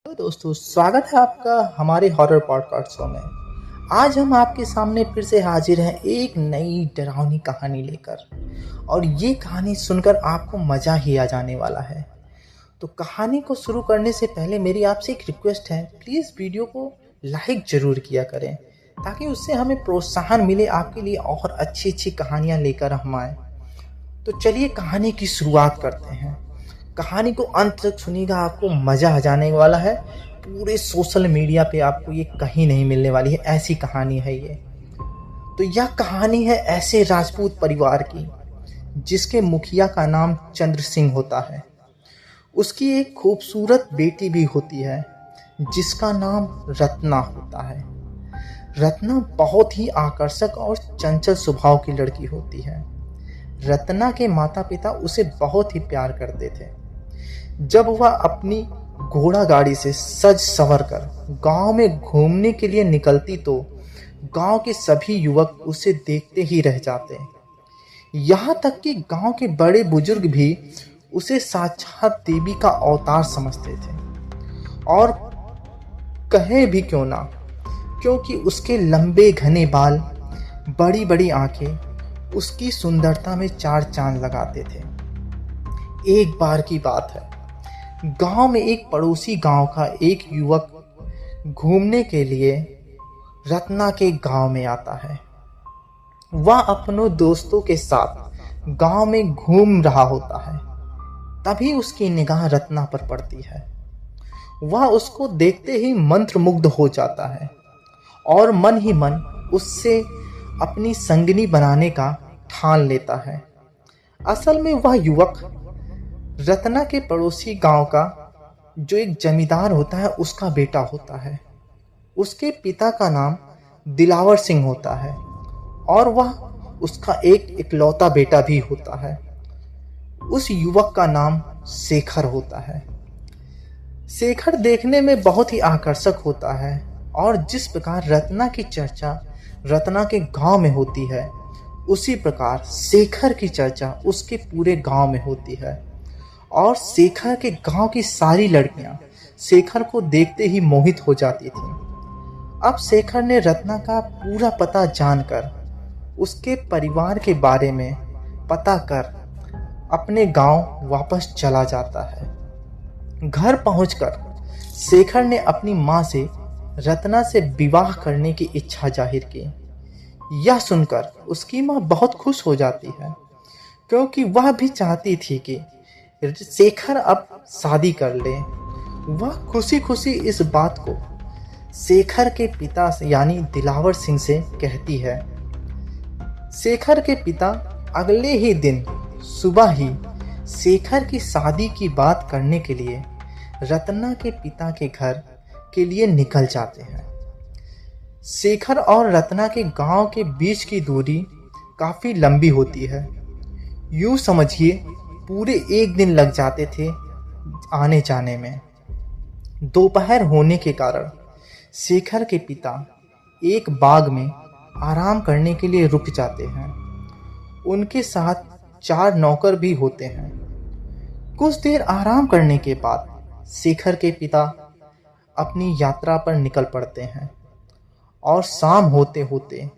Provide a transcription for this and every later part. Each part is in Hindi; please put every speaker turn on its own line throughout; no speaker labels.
तो दोस्तों, स्वागत है आपका हमारे हॉरर पॉडकास्ट शो में। आज हम आपके सामने फिर से हाजिर हैं एक नई डरावनी कहानी लेकर। और ये कहानी सुनकर आपको मज़ा ही आ जाने वाला है। तो कहानी को शुरू करने से पहले मेरी आपसे एक रिक्वेस्ट है, प्लीज़ वीडियो को लाइक ज़रूर किया करें ताकि उससे हमें प्रोत्साहन मिले आपके लिए और अच्छी अच्छी कहानियाँ लेकर हम आएँ। तो चलिए कहानी की शुरुआत करते हैं। कहानी को अंत तक सुनिएगा, आपको मज़ा आ जाने वाला है। पूरे सोशल मीडिया पे आपको ये कहीं नहीं मिलने वाली है, ऐसी कहानी है ये। तो यह कहानी है ऐसे राजपूत परिवार की जिसके मुखिया का नाम चंद्र सिंह होता है। उसकी एक खूबसूरत बेटी भी होती है जिसका नाम रत्ना होता है। रत्ना बहुत ही आकर्षक और चंचल स्वभाव की लड़की होती है। रत्ना के माता पिता उसे बहुत ही प्यार करते थे। जब वह अपनी घोड़ा गाड़ी से सज संवर कर गांव में घूमने के लिए निकलती तो गांव के सभी युवक उसे देखते ही रह जाते। यहाँ तक कि गांव के बड़े बुजुर्ग भी उसे साक्षात देवी का अवतार समझते थे। और कहे भी क्यों ना, क्योंकि उसके लंबे घने बाल, बड़ी बड़ी आंखें उसकी सुंदरता में चार चांद लगाते थे। एक बार की बात है, गांव में एक पड़ोसी गांव का एक युवक घूमने के लिए रत्ना के गांव में आता है। वह अपनों दोस्तों के साथ गांव में घूम रहा होता है। तभी उसकी निगाह रत्ना पर पड़ती है। वह उसको देखते ही मंत्रमुग्ध हो जाता है और मन ही मन उससे अपनी संगनी बनाने का ठान लेता है। असल में वह युवक रत्ना के पड़ोसी गांव का जो एक जमींदार होता है उसका बेटा होता है। उसके पिता का नाम दिलावर सिंह होता है और वह उसका एक इकलौता बेटा भी होता है। उस युवक का नाम शेखर होता है। शेखर देखने में बहुत ही आकर्षक होता है और जिस प्रकार रत्ना की चर्चा रत्ना के गांव में होती है, उसी प्रकार शेखर की चर्चा उसके पूरे गांव में होती है। और शेखर के गांव की सारी लड़कियां शेखर को देखते ही मोहित हो जाती थीं। अब शेखर ने रत्ना का पूरा पता जानकर, उसके परिवार के बारे में पता कर अपने गांव वापस चला जाता है। घर पहुंचकर शेखर ने अपनी मां से रत्ना से विवाह करने की इच्छा जाहिर की। यह सुनकर उसकी मां बहुत खुश हो जाती है, क्योंकि वह भी चाहती थी कि शेखर अब शादी कर ले। वह खुशी खुशी इस बात को शेखर के पिता यानी दिलावर सिंह से कहती है। शेखर के पिता अगले ही दिन सुबह ही शेखर की शादी की बात करने के लिए रत्ना के पिता के घर के लिए निकल जाते हैं। शेखर और रत्ना के गांव के बीच की दूरी काफ़ी लंबी होती है। यूँ समझिए पूरे एक दिन लग जाते थे आने जाने में। दोपहर होने के कारण शेखर के पिता एक बाग में आराम करने के लिए रुक जाते हैं। उनके साथ 4 नौकर भी होते हैं। कुछ देर आराम करने के बाद शेखर के पिता अपनी यात्रा पर निकल पड़ते हैं और शाम होते होते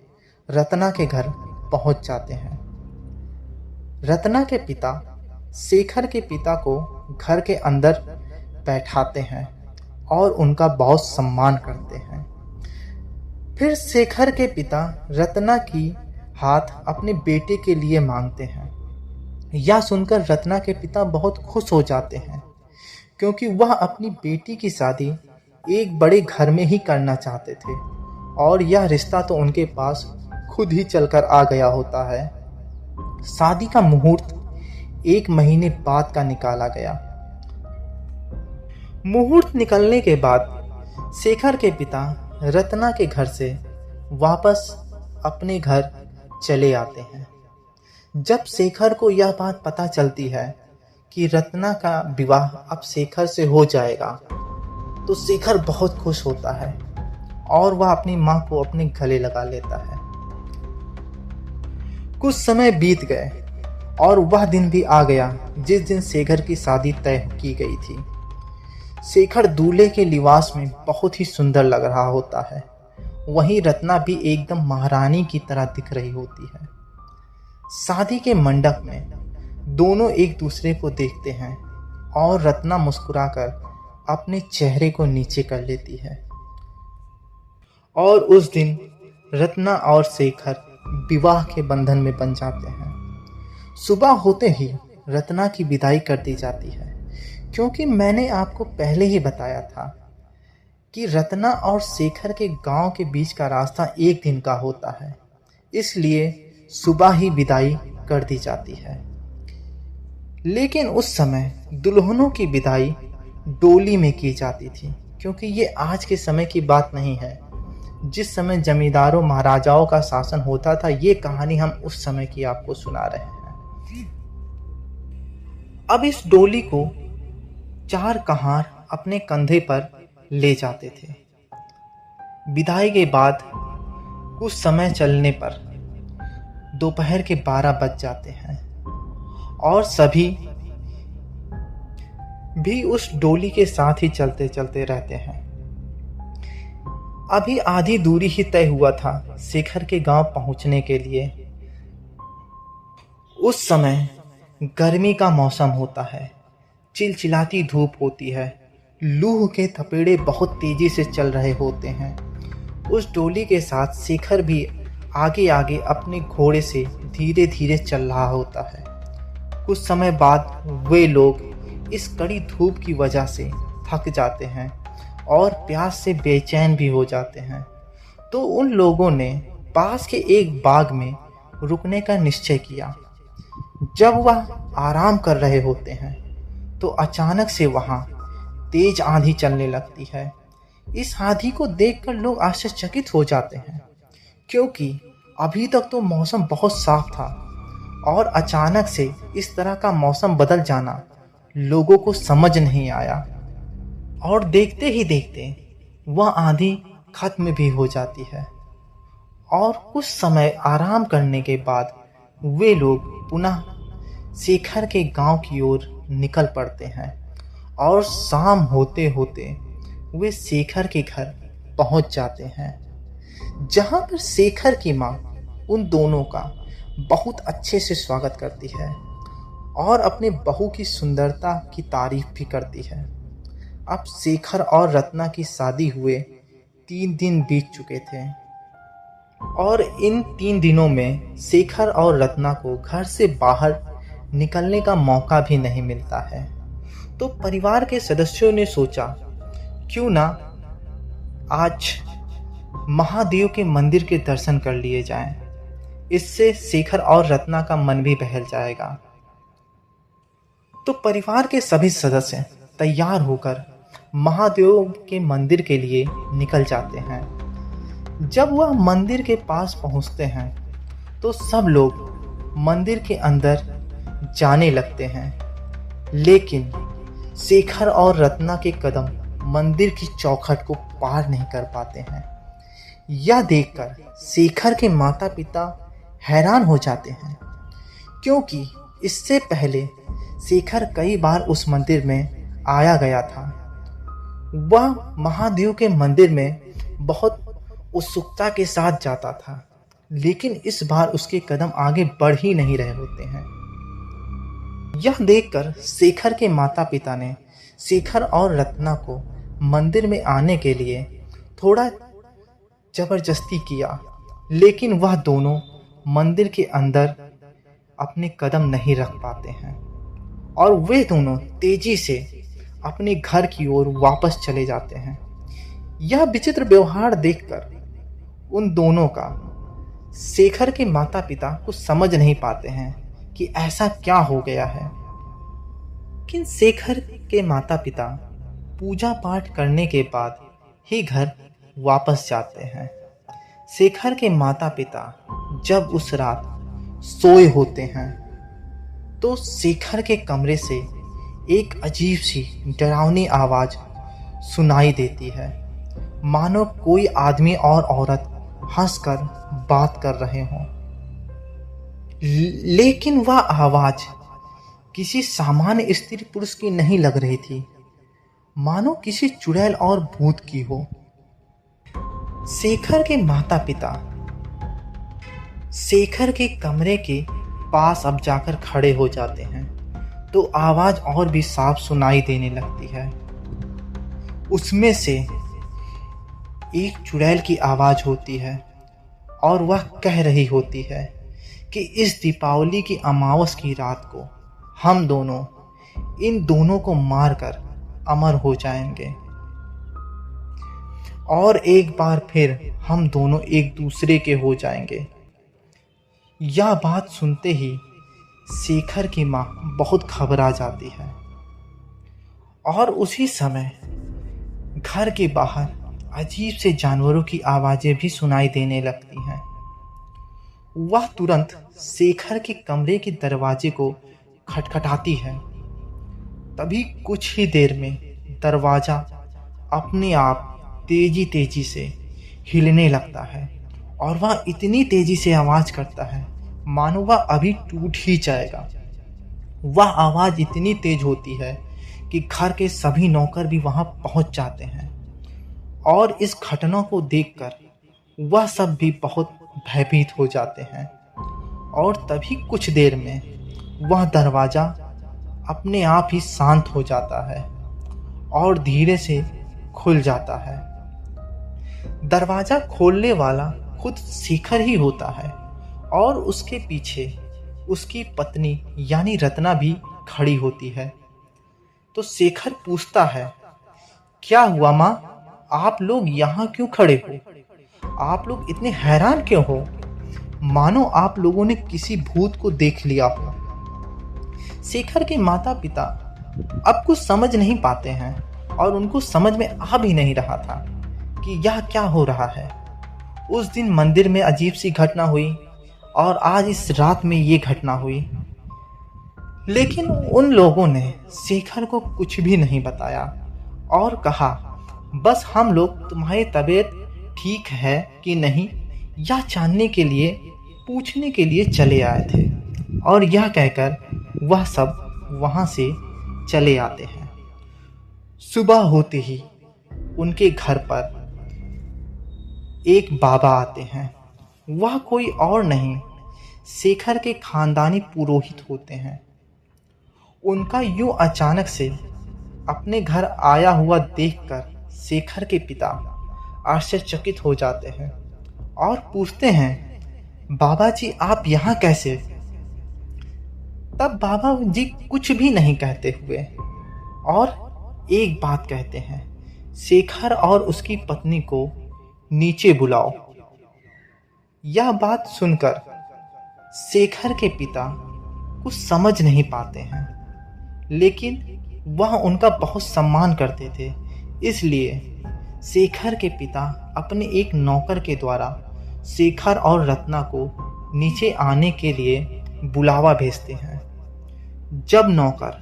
रत्ना के घर पहुंच जाते हैं। रत्ना के पिता शेखर के पिता को घर के अंदर बैठाते हैं और उनका बहुत सम्मान करते हैं। फिर शेखर के पिता रत्ना की हाथ अपने बेटे के लिए मांगते हैं। यह सुनकर रत्ना के पिता बहुत खुश हो जाते हैं, क्योंकि वह अपनी बेटी की शादी एक बड़े घर में ही करना चाहते थे और यह रिश्ता तो उनके पास खुद ही चलकर आ गया होता है। शादी का मुहूर्त 1 महीने बाद का निकाला गया। मुहूर्त निकलने के बाद शेखर के पिता रत्ना के घर से वापस अपने घर चले आते हैं। जब शेखर को यह बात पता चलती है कि रत्ना का विवाह अब शेखर से हो जाएगा, तो शेखर बहुत खुश होता है और वह अपनी मां को अपने गले लगा लेता है। कुछ समय बीत गए और वह दिन भी आ गया जिस दिन शेखर की शादी तय की गई थी। शेखर दूल्हे के लिबास में बहुत ही सुंदर लग रहा होता है। वहीं रत्ना भी एकदम महारानी की तरह दिख रही होती है। शादी के मंडप में दोनों एक दूसरे को देखते हैं और रत्ना मुस्कुराकर अपने चेहरे को नीचे कर लेती है। और उस दिन रत्ना और शेखर विवाह के बंधन में बंध जाते हैं। सुबह होते ही रत्ना की विदाई कर दी जाती है, क्योंकि मैंने आपको पहले ही बताया था कि रत्ना और शेखर के गांव के बीच का रास्ता एक दिन का होता है, इसलिए सुबह ही विदाई कर दी जाती है। लेकिन उस समय दुल्हनों की विदाई डोली में की जाती थी, क्योंकि ये आज के समय की बात नहीं है। जिस समय जमींदारों महाराजाओं का शासन होता था, ये कहानी हम उस समय की आपको सुना रहे हैं। अब इस डोली को 4 कहार अपने कंधे पर ले जाते थे। विदाई के बाद कुछ समय चलने पर दोपहर के 12 बज जाते हैं और सभी भी उस डोली के साथ ही चलते चलते रहते हैं। अभी आधी दूरी ही तय हुआ था शेखर के गांव पहुंचने के लिए। उस समय गर्मी का मौसम होता है, चिलचिलाती धूप होती है, लूह के थपेड़े बहुत तेजी से चल रहे होते हैं। उस डोली के साथ शेखर भी आगे आगे अपने घोड़े से धीरे धीरे चल रहा होता है। कुछ समय बाद वे लोग इस कड़ी धूप की वजह से थक जाते हैं और प्यास से बेचैन भी हो जाते हैं। तो उन लोगों ने पास के एक बाग में रुकने का निश्चय किया। जब वह आराम कर रहे होते हैं तो अचानक से वहां तेज आंधी चलने लगती है। इस आंधी को देखकर लोग आश्चर्यचकित हो जाते हैं, क्योंकि अभी तक तो मौसम बहुत साफ था और अचानक से इस तरह का मौसम बदल जाना लोगों को समझ नहीं आया। और देखते ही देखते वह आंधी खत्म भी हो जाती है और कुछ समय आराम करने के बाद वे लोग पुनः शेखर के गांव की ओर निकल पड़ते हैं और शाम होते होते वे शेखर के घर पहुंच जाते हैं, जहां पर शेखर की मां उन दोनों का बहुत अच्छे से स्वागत करती है और अपने बहू की सुंदरता की तारीफ भी करती है। अब शेखर और रत्ना की शादी हुए 3 दिन बीत चुके थे और इन 3 दिनों में शेखर और रत्ना को घर से बाहर निकलने का मौका भी नहीं मिलता है। तो परिवार के सदस्यों ने सोचा, क्यों ना आज महादेव के मंदिर के दर्शन कर लिए जाएं। इससे शेखर और रत्ना का मन भी बहल जाएगा। तो परिवार के सभी सदस्य तैयार होकर महादेव के मंदिर के लिए निकल जाते हैं। जब वह मंदिर के पास पहुंचते हैं तो सब लोग मंदिर के अंदर जाने लगते हैं, लेकिन शेखर और रत्ना के कदम मंदिर की चौखट को पार नहीं कर पाते हैं। यह देखकर शेखर के माता पिता हैरान हो जाते हैं, क्योंकि इससे पहले शेखर कई बार उस मंदिर में आया गया था। वह महादेव के मंदिर में बहुत उत्सुकता के साथ जाता था, लेकिन इस बार उसके कदम आगे बढ़ ही नहीं रहे होते हैं। यह देखकर शेखर के माता पिता ने शेखर और रत्ना को मंदिर में आने के लिए थोड़ा जबरदस्ती किया, लेकिन वह दोनों मंदिर के अंदर अपने कदम नहीं रख पाते हैं और वे दोनों तेजी से अपने घर की ओर वापस चले जाते हैं। यह विचित्र व्यवहार देखकर उन दोनों का शेखर के माता पिता कुछ समझ नहीं पाते हैं कि ऐसा क्या हो गया है। लेकिन शेखर के माता पिता पूजा पाठ करने के बाद ही घर वापस जाते हैं। शेखर के माता पिता जब उस रात सोए होते हैं तो शेखर के कमरे से एक अजीब सी डरावनी आवाज सुनाई देती है, मानो कोई आदमी और औरत हंसकर बात कर रहे हों। लेकिन वह आवाज किसी सामान्य स्त्री पुरुष की नहीं लग रही थी। मानो किसी चुड़ैल और भूत की हो। शेखर के माता पिता शेखर के कमरे के पास अब जाकर खड़े हो जाते हैं तो आवाज और भी साफ सुनाई देने लगती है। उसमें से एक चुड़ैल की आवाज होती है और वह कह रही होती है कि इस दीपावली की अमावस की रात को हम दोनों इन दोनों को मारकर अमर हो जाएंगे और एक बार फिर हम दोनों एक दूसरे के हो जाएंगे। यह बात सुनते ही शेखर की माँ बहुत घबरा जाती है और उसी समय घर के बाहर अजीब से जानवरों की आवाजें भी सुनाई देने लगती हैं। वह तुरंत शेखर के कमरे के दरवाजे को खटखटाती है। तभी कुछ ही देर में दरवाजा अपने आप तेजी तेजी से हिलने लगता है और वह इतनी तेजी से आवाज करता है मानो वह अभी टूट ही जाएगा। वह आवाज इतनी तेज होती है कि घर के सभी नौकर भी वहां पहुंच जाते हैं और इस घटना को देखकर वह सब भी बहुत भयभीत हो जाते हैं। और तभी कुछ देर में वह दरवाजा अपने आप ही शांत हो जाता है और धीरे से खुल जाता है। दरवाजा खोलने वाला खुद शेखर ही होता है और उसके पीछे उसकी पत्नी यानी रत्ना भी खड़ी होती है। तो शेखर पूछता है, क्या हुआ माँ, आप लोग यहाँ क्यों खड़े हो? आप लोग इतने हैरान क्यों हो? मानो आप लोगों ने किसी भूत को देख लिया हो। शेखर के माता पिता अब कुछ समझ नहीं पाते हैं और उनको समझ में आ भी नहीं रहा था कि यह क्या हो रहा है। उस दिन मंदिर में अजीब सी घटना हुई और आज इस रात में ये घटना हुई, लेकिन उन लोगों ने शेखर को कुछ भी नहीं बताया और कहा, बस हम लोग तुम्हारी तबीयत ठीक है कि नहीं यह जानने के लिए पूछने के लिए चले आए थे। और यह कहकर वह सब वहां से चले आते हैं। सुबह होते ही उनके घर पर एक बाबा आते हैं। वह कोई और नहीं, शेखर के खानदानी पुरोहित होते हैं। उनका यूं अचानक से अपने घर आया हुआ देखकर शेखर के पिता आश्चर्यचकित हो जाते हैं और पूछते हैं, बाबा जी आप यहाँ कैसे? तब बाबा जी कुछ भी नहीं कहते हुए और एक बात कहते हैं, शेखर और उसकी पत्नी को नीचे बुलाओ। यह बात सुनकर शेखर के पिता कुछ समझ नहीं पाते हैं, लेकिन वह उनका बहुत सम्मान करते थे, इसलिए शेखर के पिता अपने एक नौकर के द्वारा शेखर और रत्ना को नीचे आने के लिए बुलावा भेजते हैं। जब नौकर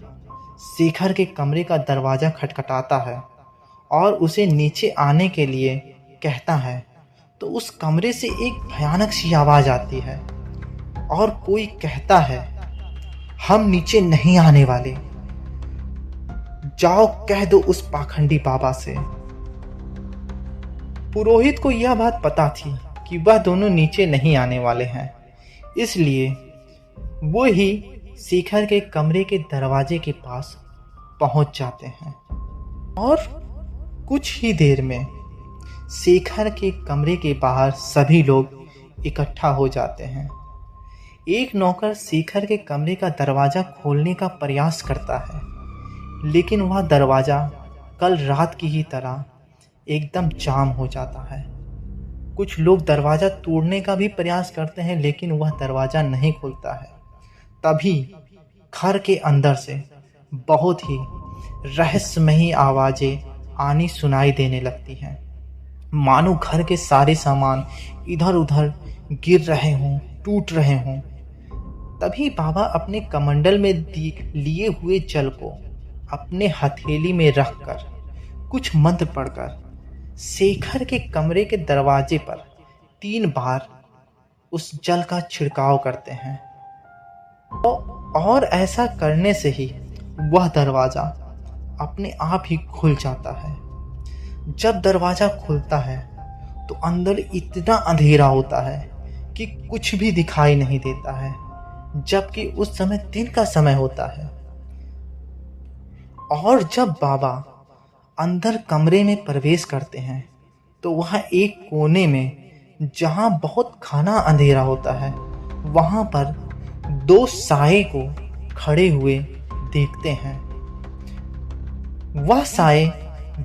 शेखर के कमरे का दरवाज़ा खटखटाता है और उसे नीचे आने के लिए कहता है तो उस कमरे से एक भयानक सी आवाज़ आती है और कोई कहता है, हम नीचे नहीं आने वाले, जाओ कह दो उस पाखंडी बाबा से। पुरोहित को यह बात पता थी कि वह दोनों नीचे नहीं आने वाले हैं, इसलिए वो ही शेखर के कमरे के दरवाजे के पास पहुंच जाते हैं और कुछ ही देर में शेखर के कमरे के बाहर सभी लोग इकट्ठा हो जाते हैं। एक नौकर शेखर के कमरे का दरवाज़ा खोलने का प्रयास करता है, लेकिन वह दरवाज़ा कल रात की ही तरह एकदम जाम हो जाता है। कुछ लोग दरवाज़ा तोड़ने का भी प्रयास करते हैं, लेकिन वह दरवाज़ा नहीं खुलता है। तभी घर के अंदर से बहुत ही रहस्यमयी आवाज़ें आनी सुनाई देने लगती हैं, मानो घर के सारे सामान इधर उधर गिर रहे हों, टूट रहे हों। तभी बाबा अपने कमंडल में लिए हुए जल को अपने हथेली में रखकर कुछ मंत्र पढ़कर शेखर के कमरे के दरवाजे पर 3 बार उस जल का छिड़काव करते हैं और ऐसा करने से ही वह दरवाज़ा अपने आप ही खुल जाता है। जब दरवाज़ा खुलता है तो अंदर इतना अंधेरा होता है कि कुछ भी दिखाई नहीं देता है, जबकि उस समय दिन का समय होता है। और जब बाबा अंदर कमरे में प्रवेश करते हैं तो वह एक कोने में, जहाँ बहुत घना अंधेरा होता है, वहाँ पर दो साए को खड़े हुए देखते हैं। वह साए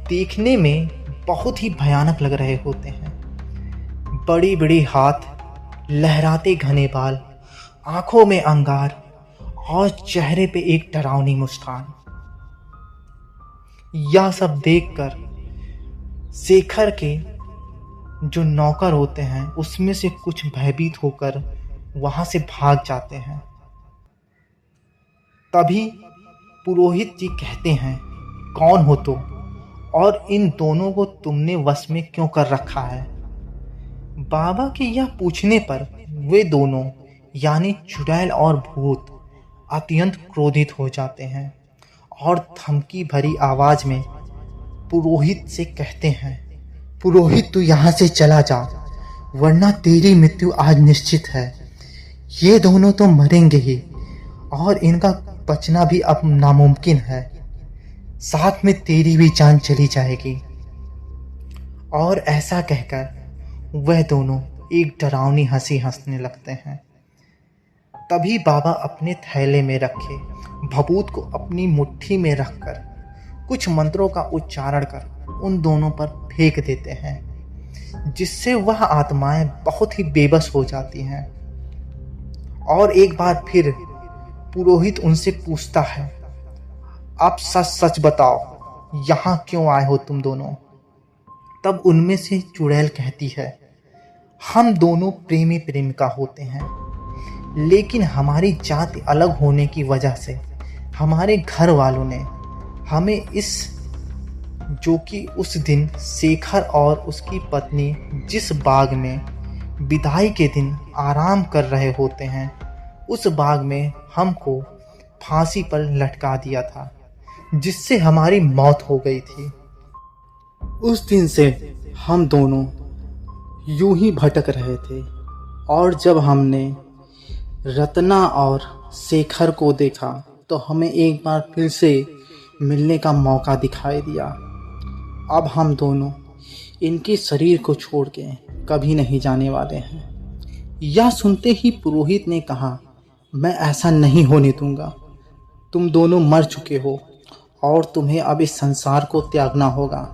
देखने में बहुत ही भयानक लग रहे होते हैं। बड़ी बड़ी हाथ, लहराते घने बाल, आंखों में अंगार और चेहरे पे एक डरावनी मुस्कान। यह सब देखकर शेखर के जो नौकर होते हैं उसमें से कुछ भयभीत होकर वहां से भाग जाते हैं। तभी पुरोहित जी कहते हैं, कौन हो तुम और इन दोनों को तुमने वश में क्यों कर रखा है? बाबा के यह पूछने पर वे दोनों यानी चुड़ैल और भूत अत्यंत क्रोधित हो जाते हैं और धमकी भरी आवाज में पुरोहित से कहते हैं, पुरोहित तू यहाँ से चला जा, वरना तेरी मृत्यु आज निश्चित है। ये दोनों तो मरेंगे ही और इनका बचना भी अब नामुमकिन है। साथ में तेरी भी जान चली जाएगी। और ऐसा कहकर वह दोनों एक डरावनी हंसी हंसने लगते हैं। तभी बाबा अपने थैले में रखे भभूत को अपनी मुट्ठी में रखकर कुछ मंत्रों का उच्चारण कर उन दोनों पर फेंक देते हैं, जिससे वह आत्माएं बहुत ही बेबस हो जाती हैं। और एक बार फिर पुरोहित उनसे पूछता है, आप सच सच बताओ, यहाँ क्यों आए हो तुम दोनों? तब उनमें से चुड़ैल कहती है, हम दोनों प्रेमी प्रेमिका होते हैं, लेकिन हमारी जाति अलग होने की वजह से हमारे घर वालों ने हमें जो कि उस दिन शेखर और उसकी पत्नी जिस बाग में विदाई के दिन आराम कर रहे होते हैं, उस बाग में हमको फांसी पर लटका दिया था, जिससे हमारी मौत हो गई थी। उस दिन से हम दोनों यूं ही भटक रहे थे और जब हमने रत्ना और शेखर को देखा तो हमें एक बार फिर से मिलने का मौका दिखाई दिया। अब हम दोनों इनके शरीर को छोड़ के कभी नहीं जाने वाले हैं। यह सुनते ही पुरोहित ने कहा, मैं ऐसा नहीं होने दूंगा। तुम दोनों मर चुके हो और तुम्हें अब इस संसार को त्यागना होगा।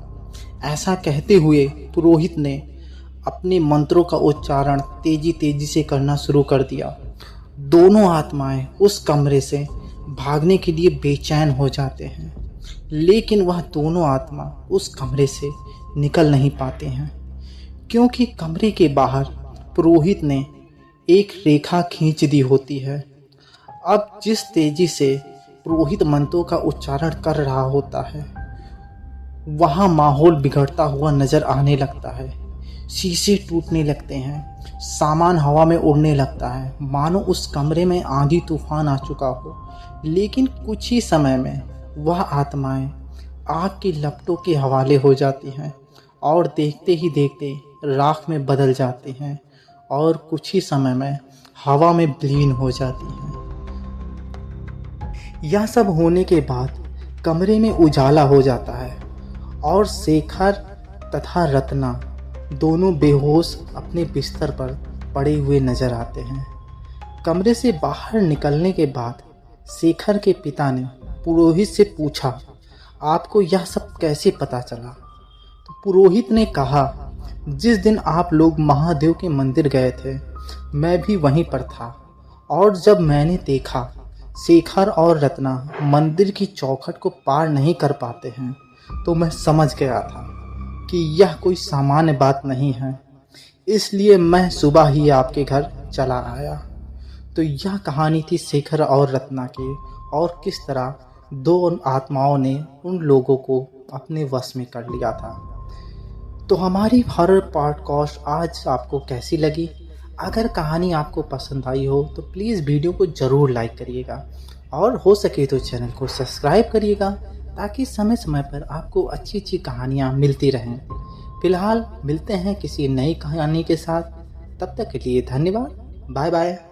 ऐसा कहते हुए पुरोहित ने अपने मंत्रों का उच्चारण तेजी तेजी से करना शुरू कर दिया। दोनों आत्माएं उस कमरे से भागने के लिए बेचैन हो जाते हैं, लेकिन वह दोनों आत्मा उस कमरे से निकल नहीं पाते हैं, क्योंकि कमरे के बाहर पुरोहित ने एक रेखा खींच दी होती है। अब जिस तेजी से पुरोहित मंत्रों का उच्चारण कर रहा होता है, वहाँ माहौल बिगड़ता हुआ नजर आने लगता है। शीशे टूटने लगते हैं, सामान हवा में उड़ने लगता है, मानो उस कमरे में आंधी तूफान आ चुका हो। लेकिन कुछ ही समय में वह आत्माएं आग की लपटों के हवाले हो जाती हैं और देखते ही देखते राख में बदल जाती हैं और कुछ ही समय में हवा में विलीन हो जाती हैं। यह सब होने के बाद कमरे में उजाला हो जाता है और शेखर तथा रत्ना दोनों बेहोश अपने बिस्तर पर पड़े हुए नजर आते हैं। कमरे से बाहर निकलने के बाद शेखर के पिता ने पुरोहित से पूछा, आपको यह सब कैसे पता चला? तो पुरोहित ने कहा, जिस दिन आप लोग महादेव के मंदिर गए थे, मैं भी वहीं पर था और जब मैंने देखा शेखर और रत्ना मंदिर की चौखट को पार नहीं कर पाते हैं, तो मैं समझ गया था कि यह कोई सामान्य बात नहीं है। इसलिए मैं सुबह ही आपके घर चला आया। तो यह कहानी थी शेखर और रत्ना की, और किस तरह दो आत्माओं ने उन लोगों को अपने वश में कर लिया था। तो हमारी हॉरर पॉडकास्ट आज आपको कैसी लगी? अगर कहानी आपको पसंद आई हो तो प्लीज़ वीडियो को ज़रूर लाइक करिएगा और हो सके तो चैनल को सब्सक्राइब करिएगा ताकि समय समय पर आपको अच्छी अच्छी कहानियाँ मिलती रहें। फिलहाल मिलते हैं किसी नई कहानी के साथ। तब तक के लिए धन्यवाद। Bye bye.